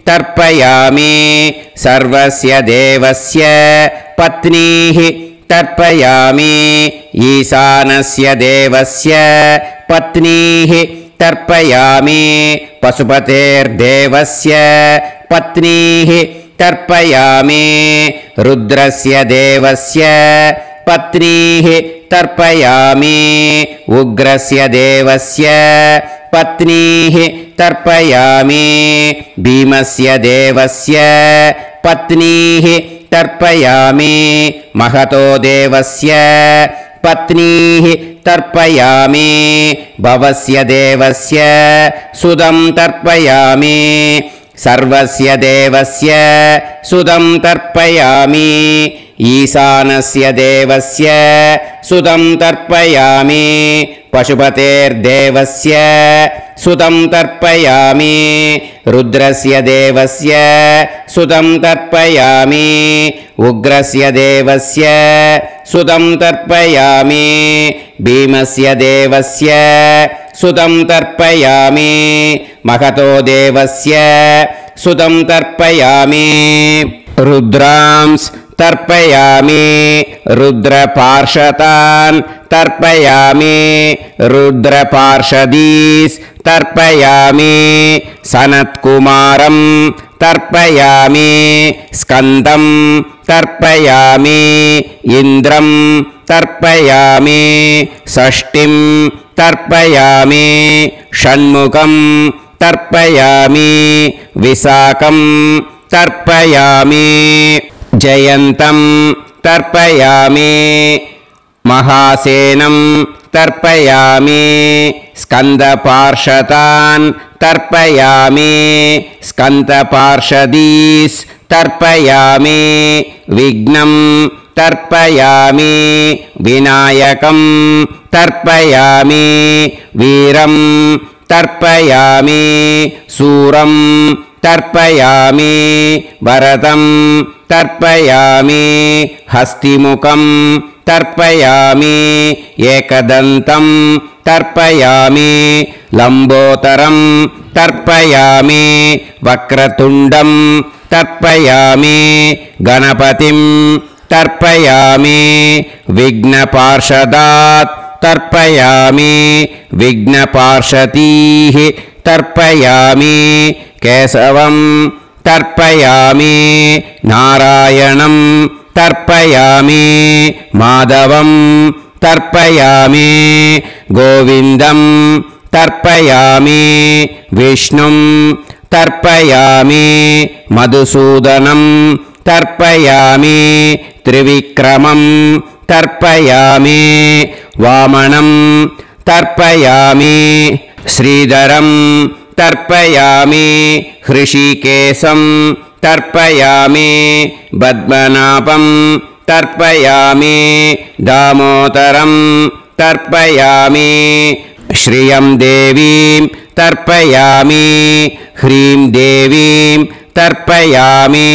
तर्पयामि सर्वस्य देवस्य पत्नीः तर्पयामि ईशानस्य देवस्य पत्नीः तर्पयामि पशुपतेर्देवस्य पत्नीः तर्पयामि रुद्रस्य देवस्य पत्नीः तर्पयामि उग्रस्य देवस्य पत्नीः तर्पयामि भीमस्य देवस्य पत्नीः तर्पयामि महतो देवस्य पत्नीः तर्पयामि भवस्य देवस्य सुदं तर्पयामि सर्वस्य देवस्य सुदं तर्पयामि ईशानस्य देवस्य सुदं तर्पयामि पशुपतेर्देवस्य सुतं तर्पयामि रुद्रस्य देवस्य सुतं तर्पयामि उग्रस्य देवस्य सुतं तर्पयामि भीमस्य देवस्य सुतं तर्पयामि महतो देवस्य सुतं तर्पयामि रुद्रांस् तर्पयामि रुद्रपार्षदान् तर्पयामि रुद्रपार्षदीस् तर्पयामि सनत्कुमारं तर्पयामि स्कन्दं तर्पयामि इन्द्रं तर्पयामि षष्टिं तर्पयामि षण्मुखं तर्पयामि विशाखं तर्पयामि जयन्तं तर्पयामि महासेनं तर्पयामि स्कन्दपार्षदान् तर्पयामि स्कन्दपार्षदीस् तर्पयामि विघ्नं तर्पयामि विनायकं तर्पयामि वीरं तर्पयामि सूरं तर्पयामि भरतं तर्पयामि हस्तिमुखं तर्पयामि एकदन्तं तर्पयामि लम्बोदरं तर्पयामि वक्रतुण्डं तर्पयामि गणपतिं तर्पयामि विघ्नपार्षदात् तर्पयामि विघ्नपार्षदीः तर्पयामि केशवं तर्पयामि नारायणं तर्पयामि माधवं तर्पयामि गोविन्दं तर्पयामि विष्णुं तर्पयामि मधुसूदनं तर्पयामि त्रिविक्रमं तर्पयामि वामनं तर्पयामि श्रीधरं तर्पयामि हृषिकेशं तर्पयामि पद्मनाभं तर्पयामि दामोदरं तर्पयामि श्रियं देवीं तर्पयामि ह्रीं देवीं तर्पयामि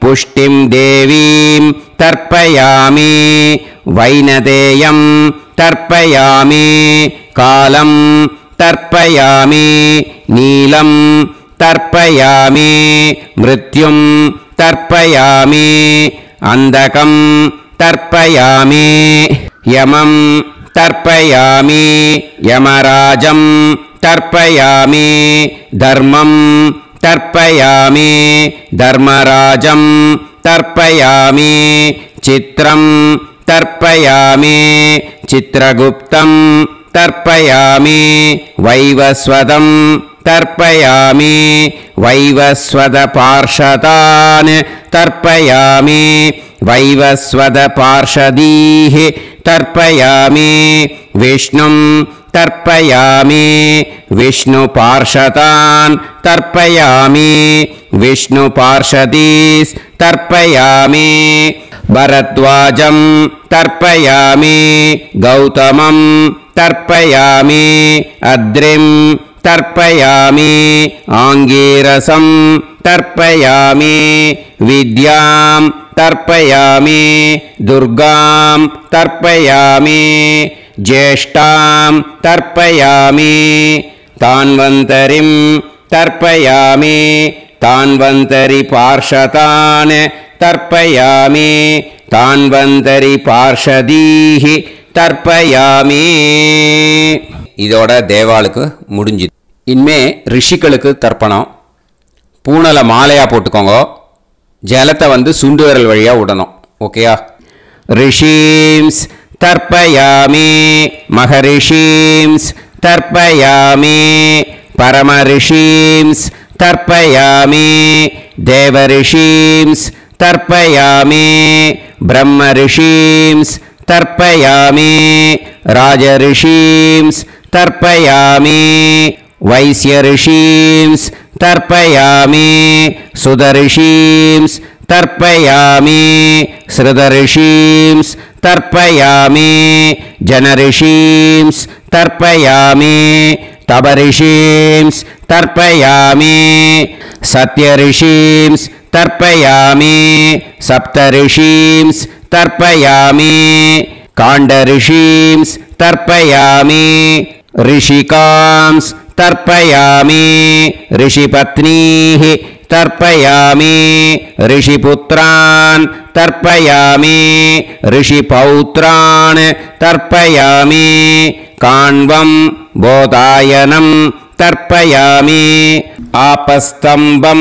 पुष्टिं देवीं तर्पयामि वैनदेयं तर्पयामि कालं तर्पयामि नीलं तर्पयामि मृत्युं तर्पयामि अन्धकं तर्पयामि यमं तर्पयामि यमराजं तर्पयामि धर्मं तर्पयामि धर्मराजं तर्पयामि चित्रं तर्पयामि चित्रगुप्तं तर्पयामि वैवस्वतं तर्पयामि वैवस्वतपार्षदान् तर्पयामि वैवस्वतपार्षदीः तर्पयामि विष्णुं तर्पयामि विष्णुपार्षदान् तर्पयामि विष्णुपार्षदीस् तर्पयामि भरद्वाजं तर्पयामि गौतमं तर्पयामि अद्रिं तर्पयामि आङ्गीरसं तर्पयामि विद्यां तर्पयामि दुर्गां तर्पयामि ज्येष्ठां तर्पयामि तान्वन्तरिं तर्पयामि तान्वन्तरिपार्षदान् तर्पयामि तान्वन्तरिपार्षदीः தர்ப்பயாமி. இதோட தேவாளுக்கு முடிஞ்சுது. இனிமே ரிஷிகளுக்கு தர்ப்பணம். பூனலை மாலையாக போட்டுக்கோங்க. ஜலத்தை சுண்டு விரல் வழியாக விடணும். ஓகேயா? ரிஷீம்ஸ் தர்ப்பயாமி, மகரிஷீம்ஸ் தர்ப்பயாமி, பரமரிஷீம்ஸ் தர்ப்பயாமி, தேவரிஷீம்ஸ் தர்ப்பயாமி, பிரம்மரிஷீம்ஸ் तर्पयामि, राजऋषींस् तर्पयामि, वैश्यऋषींस् तर्पयामि, सुदऋषींस् तर्पयामि श्रुतऋषींस् तर्पयामि जनऋषींस् तर्पयामि तपऋषींस् तर्पयामि सत्यऋषींस् तर्पयामि सप्तऋषींस् तर्पयामि काण्डऋषींस् तर्पयामि ऋषिकांस् तर्पयामि ऋषिपत्नीः तर्पयामि ऋषिपुत्रान् तर्पयामि ऋषिपौत्रान् तर्पयामि काण्वं बोधायनं तर्पयामि आपस्तम्भं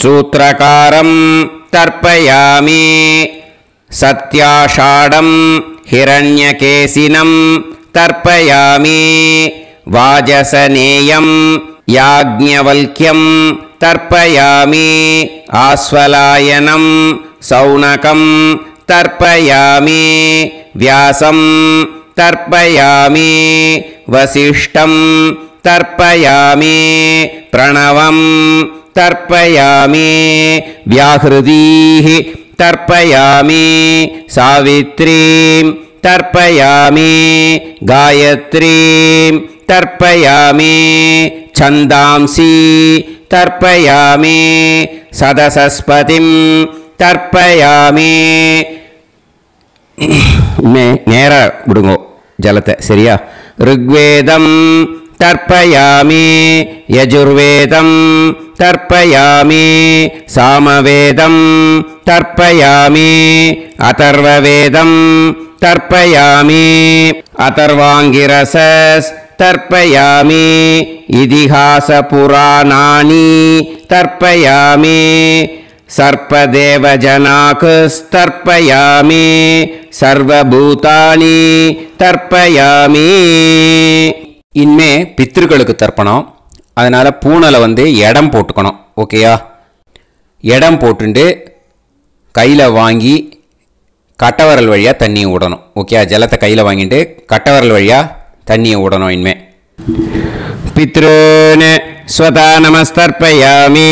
सूत्रकारं तर्पयामि सत्याषाढं हिरण्यकेशिनं तर्पयामि वाजसनेयं याज्ञवल्क्यं तर्पयामि आस्वलायनं सौनकं तर्पयामि व्यासं तर्पयामि वसिष्ठं तर्पयामि प्रणवं तर्पयामि व्याहृतीः तर्पयामि सावित्रीं तर्पयामि गायत्रीं तर्पयामि छन्दांसि तर्पयामि सदसस्पतिं तर्पयामि நேரா விடுங்கோ ஜலத்தை சரியா ऋग्वेदं तर्पयामि यजुर्वेदं तर्पयामि सामवेदं तर्पयामि अथर्ववेदं तर्पयामि अथर्वाङ्गिरसस् तर्पयामि इतिहासपुराणानि तर्पयामि सर्पदेवजनाकस्तर्पयामि सर्वभूतानि तर्पयामि இனிமே பித்ருக்களுக்கு தர்ப்பணம் அதனால பூனலை இடம் போட்டுக்கணும் ஓகேயா இடம் போட்டுண்டு கையில் வாங்கி கட்டவரல் வழியாக தண்ணியை விடணும் ஓகேயா ஜலத்தை கையில் வாங்கிட்டு கட்டவரல் வழியாக தண்ணியை விடணும் இனிமே பித்ருன் ஸ்வதா நமஸ்தர்ப்பயாமி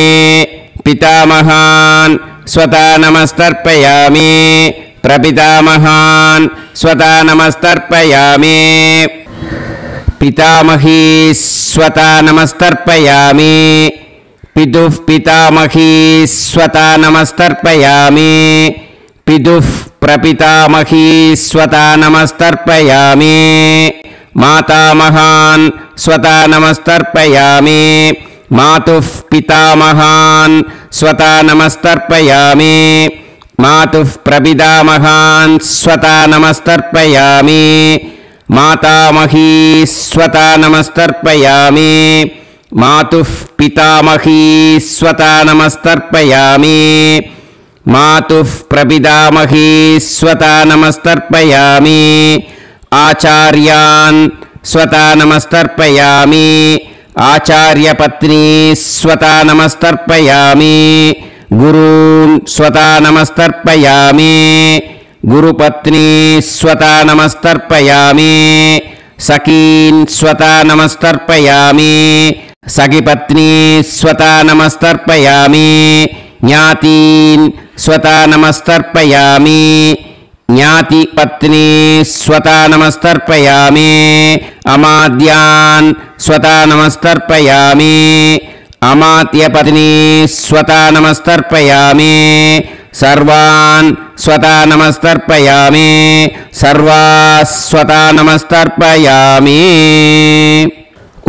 पितामहान् स्वता नमस्तर्पयामि प्रपितामहान् स्वता नमस्तर्पयामि पितामही स्वता नमस्तर्पयामि पितुः पितामही स्वता नमस्तर्पयामि पितुः प्रपितामही स्वता नमस्तर्पयामि मातामहान् स्वता नमस्तर्पयामि मातुः पितामहान् स्वता नमस्तर्पयामि मातुः प्रपितामहान् स्वता नमस्तर्पयामि मातामही स्वता नमस्तर्पयामि मातुः पितामही स्वता नमस्तर्पयामि मातुः प्रपितामही स्वता नमस्तर्पयामि आचार्यान् स्वता नमस्तर्पयामि आचार्यपत्नी स्वता नमस्तर्पयामि गुरून् स्वता नमस्तर्पयामि गुरुपत्नी स्वता नमस्तर्पयामि सखीन् स्वता नमस्तर्पयामि सखिपत्नी स्वता नमस्तर्पयामि ज्ञातीन् स्वता नमस्तर्पयामि ज्ञातिपत्नी स्वता नमस्तर्पयामि अमाद्यान् स्वता नमस्तर्पयामि अमात्यपत्नी स्वता नमस्तर्पयामि सर्वान् स्वता नमस्तर्पयामि सर्वाः स्वता नमस्तर्पयामि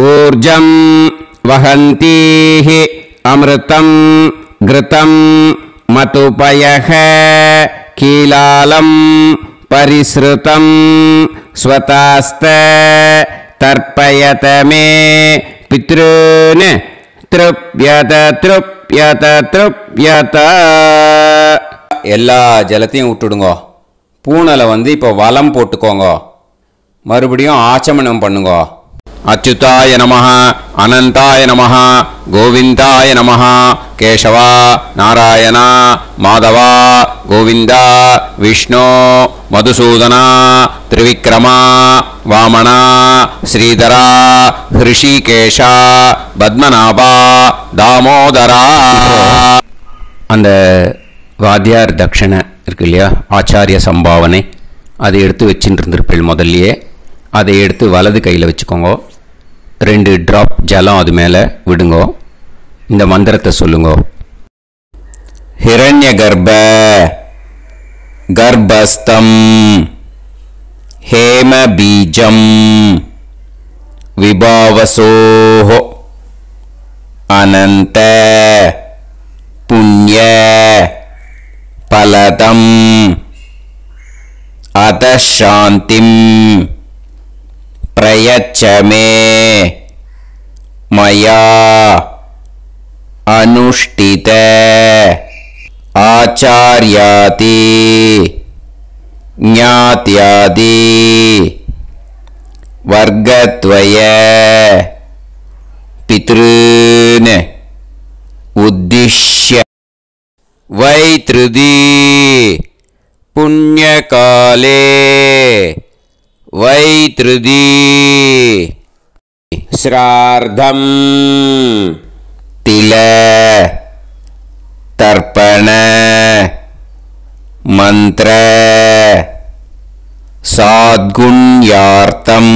ऊर्जं वहन्तीः अमृतं घृतं मतुपयः कीलालं परिसृतं स्वतास्त तर्पयत मे पितॄन् तृप्यत तृप्यत तृप्यत எல்லா ஜலத்தையும் விட்டுடுங்க பூனலை இப்போ வலம் போட்டுக்கோங்க மறுபடியும் ஆச்சமனம் பண்ணுங்க अच्युताय नमः अनंताय नमः गोविंदाय नमः केशव नारायण माधव गोविंद विष्णु मधुसूदन त्रिविक्रम वामन श्रीधर ऋषिकेश पद्मनाभ दामोदर அந்த வாத்தியார் தட்சணை இருக்கு இல்லையா, ஆச்சாரிய சம்பாவனை, அதை எடுத்து வச்சுட்டு இருந்திருப்பேன் முதல்லையே. அதை எடுத்து வலது கையில் வச்சுக்கோங்க. 2 ட்ராப் ஜலம் அது மேலே விடுங்கோ. இந்த மந்திரத்தை சொல்லுங்கோ. ஹிரண்ய கர்ப்ப கர்ப்பஸ்தம் ஹேம பீஜம் விபாவசோஹோ அனந்த புண்ணிய பலதம் அதசாந்திம் பிரயச்சமே மயா அனுஷ்டித ஆச்சார்யாதி ஞாத்யாதி வர்க்கத்வய பித்ருன் உத்திஷ்ய வைத்ருதி புண்ணியகாலே வைத்ருதி ஸ்ரார்த்தம் தில தர்ப்பண மந்திர சாத்குண்யார்த்தம்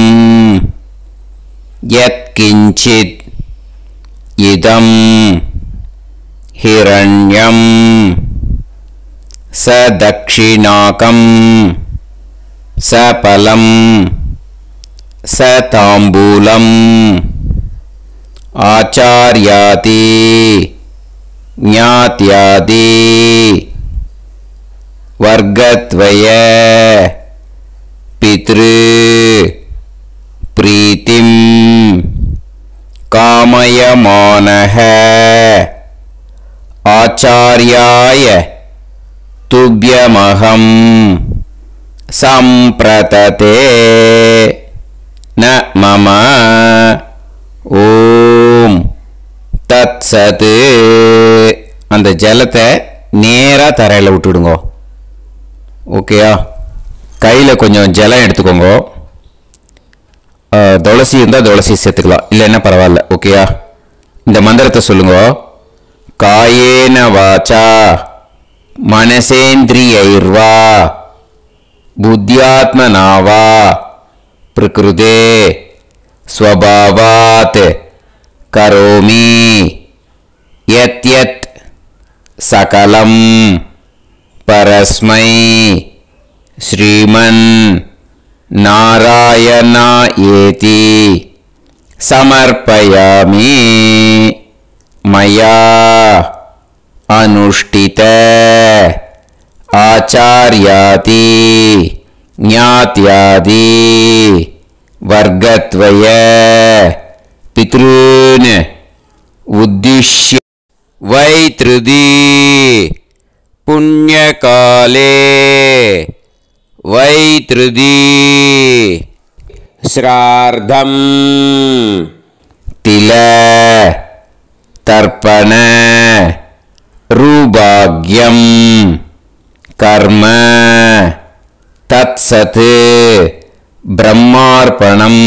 யத்கிஞ்சித் இதம் ஹிரண்யம் சதக்ஷிணாகம் சபலம் சதாம்பூலம் ஆச்சார்யாதி ஞாத்யாதி வர்க்கத்வய பித்ரு பிரீத்திம் காமயமானஹ ஆச்சார்யாய துப்யமஹம் சம்பிரததே ந மம ஓம் தத்சத். அந்த ஜலத்தை நேராக தரையில் விட்டுடுங்க. ஓகேயா? கையில் கொஞ்சம் ஜலம் எடுத்துக்கோங்க. துளசி இருந்தால் துளசி சேர்த்துக்கலாம், இல்லைன்னா பரவாயில்ல. ஓகேயா? இந்த மந்திரத்தை சொல்லுங்க. காயேன வாச்சா மனசேந்திரியைர்வா புத்தியாத்மனாவா பிரகிருதே ஸ்வபாவாத் கரோமி யத் யத் சகலம் பரஸ்மை ஸ்ரீமன் நாராயணா ஏதி சமர்ப்பயாமி மயா அனுஷ்டித ஆச்சார்யாதி ஞாத்யாதி வர்க்கத்வய பித்ருன் உத்திஷ்ய வைத்ருதி புண்ணியகாலே வைத்ருதி ஸ்ரார்த்தம் தில தர்ப்பண ரூபாக்யம் கர்ம தத்சத் பிரம்மார்ப்பணம்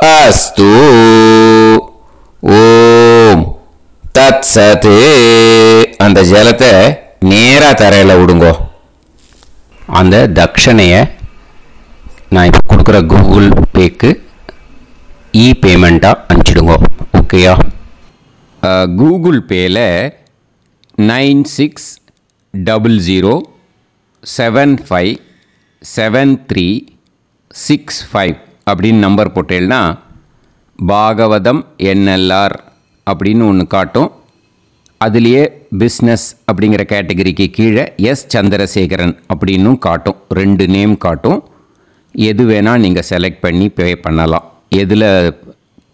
அஸ்து. ஓம் தத்சத். அந்த ஜலத்தை நேராக தரையில் விடுங்கோ. அந்த தட்சணையை நான் இப்போ கொடுக்குற கூகுள் பேக்கு பேமெண்ட்டாக அனுப்பிச்சிடுங்க. ஓகேயா? கூகுள் பேயில் 9600757365 அப்படின்னு நம்பர் போட்டேன்னா பாகவதம் என்எல்ஆர் அப்படின்னு ஒன்று காட்டும். அதுலேயே பிஸ்னஸ் அப்படிங்கிற கேட்டகரிக்கு கீழே எஸ் சந்திரசேகரன் அப்படின்னும் காட்டும். 2 நேம் காட்டும். எது வேணால் நீங்கள் செலக்ட் பண்ணி பே பண்ணலாம். எதில்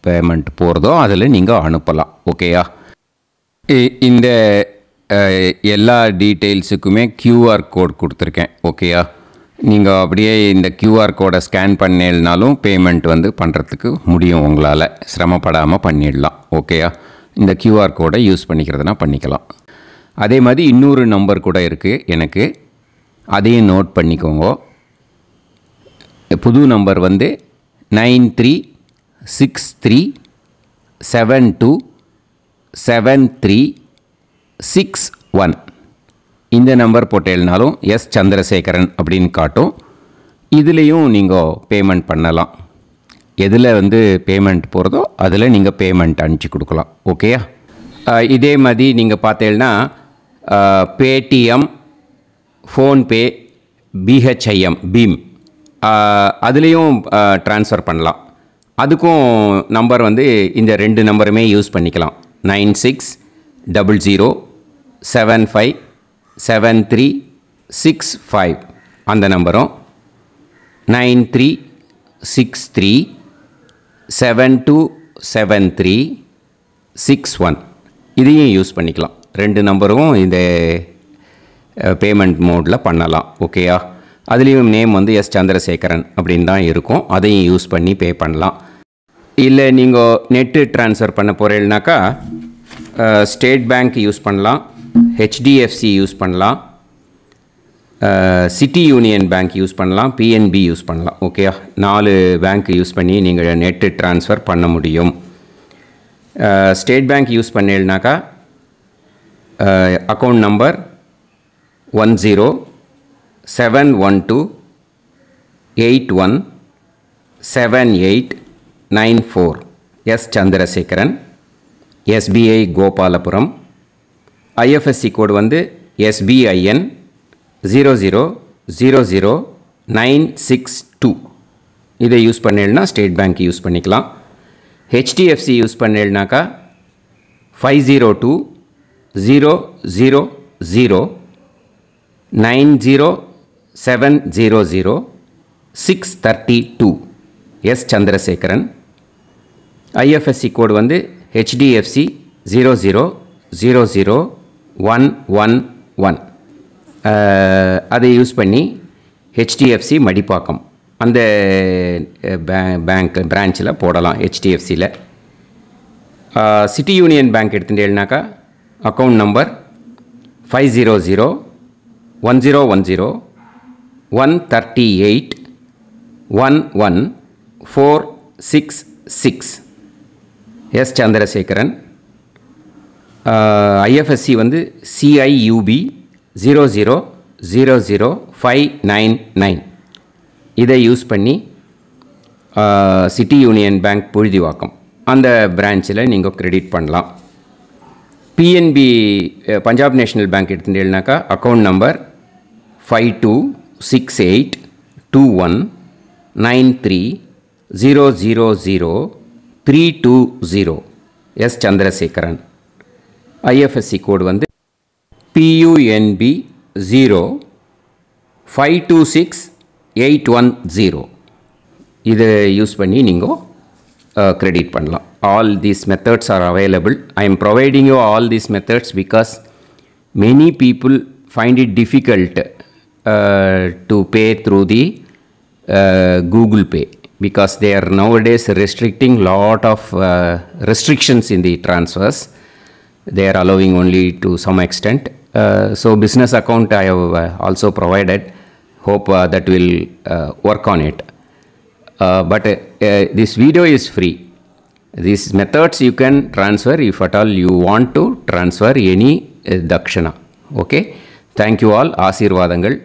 பேமெண்ட் போகிறதோ அதில் நீங்கள் அனுப்பலாம். ஓகேயா? இந்த எல்லா டீட்டெயில்ஸுக்குமே QR கோட் கொடுத்துருக்கேன். ஓகேயா? நீங்கள் அப்படியே இந்த QR கோடை ஸ்கேன் பண்ணேனாலும் பேமெண்ட் பண்ணுறதுக்கு முடியும். உங்களால் சிரமப்படாமல் பண்ணிடலாம். ஓகேயா? இந்த QR கோடை யூஸ் பண்ணிக்கிறதுனா பண்ணிக்கலாம். அதே மாதிரி இன்னொரு நம்பர் கூட இருக்குது எனக்கு, அதையும் நோட் பண்ணிக்கோங்க. புது நம்பர் 9363727361. இந்த நம்பர் போட்டேல்னாலும் எஸ் சந்திரசேகரன் அப்படின்னு காட்டும். இதுலேயும் நீங்கள் பேமெண்ட் பண்ணலாம். எதில் வந்து பேமெண்ட் போகிறதோ அதில் நீங்கள் பேமெண்ட் அனுப்பிச்சி கொடுக்கலாம். ஓகேயா? இதே மாதிரி நீங்கள் பார்த்தீங்கன்னா பேடிஎம், ஃபோன்பே, பிஹெச்ஐஎம், பீம் அதுலேயும் ட்ரான்ஸ்ஃபர் பண்ணலாம். அதுக்கும் நம்பர் வந்து இந்த 2 நம்பருமே யூஸ் பண்ணிக்கலாம். 9600757365 அந்த நம்பரும் 9363727361 இதையும் யூஸ் பண்ணிக்கலாம். 2 நம்பரும் இந்த பேமெண்ட் மோடில் பண்ணலாம். ஓகேயா? அதுலேயும் நேம் வந்து எஸ் சந்திரசேகரன் அப்படின்னு தான் இருக்கும். அதையும் யூஸ் பண்ணி பே பண்ணலாம். இல்லை நீங்கள் நெட்டு ட்ரான்ஸ்ஃபர் பண்ண போகிறீங்கனாக்கா ஸ்டேட் பேங்க் யூஸ் பண்ணலாம், ஹெச்டிஎஃப்சி யூஸ் பண்ணலாம், சிட்டி யூனியன் பேங்க் யூஸ் பண்ணலாம், பிஎன்பி யூஸ் பண்ணலாம். ஓகேயா? 4 பேங்க் யூஸ் பண்ணி நீங்கள் நெட்டு ட்ரான்ஸ்ஃபர் பண்ண முடியும். ஸ்டேட் பேங்க் யூஸ் பண்ணீங்கனாக்கா account number 1071281789 S Chandrasekaran, SBI Gopalapuram. IFSC code வந்து SBIN 0000962. இதை யூஸ் பண்ணீங்கன்னா ஸ்டேட் பேங்க் யூஸ் பண்ணிக்கலாம். ஹெச்டிஎஃப்சி யூஸ் பண்ணீங்கனாக்கா 5020090700 எஸ் சந்திரசேகரன். ஐஎஃப்எஸ்சி கோடு வந்து HDFC 0000111. அதை யூஸ் பண்ணி HDFC மடிப்பாக்கம் அந்த பேங்க் பிரான்ச்சில் போடலாம். HDFCயில் சிட்டி யூனியன் பேங்க் எடுத்துட்டேன்னாக்கா account number 50011011481146 S Chandrasekaran. IFSC வந்து CIUB 0000599. இதை யூஸ் பண்ணி சிட்டி யூனியன் பேங்க் புழுதிவாக்கம் அந்த பிரான்ச்சில் நீங்கள் கிரெடிட் பண்ணலாம். பிஎன்பி பஞ்சாப் நேஷ்னல் பேங்க் எடுத்துட்டீங்கன்னாக்கா account number 52682193000320 S Chandrasekaran. IFSC code வந்து PUNB 0526810. இதை யூஸ் பண்ணி நீங்கள் கிரெடிட் பண்ணலாம். All these methods are available. I am providing you all these methods because many people find it difficult to pay through the Google Pay because they are nowadays restricting lot of restrictions in the transfers. They are allowing only to some extent. So business account I have also provided. Hope that will work on it. But this video is free. These methods you can transfer if at all you want to transfer any dakshana. Okay. Thank you all. ஆசீர்வாதங்கள்.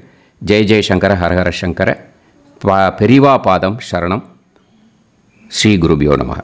ஜெய் ஜெய் சங்கர ஹரஹர சங்கர. பெரிவா பாதம் சரணம். ஸ்ரீ குருபியோ நமः.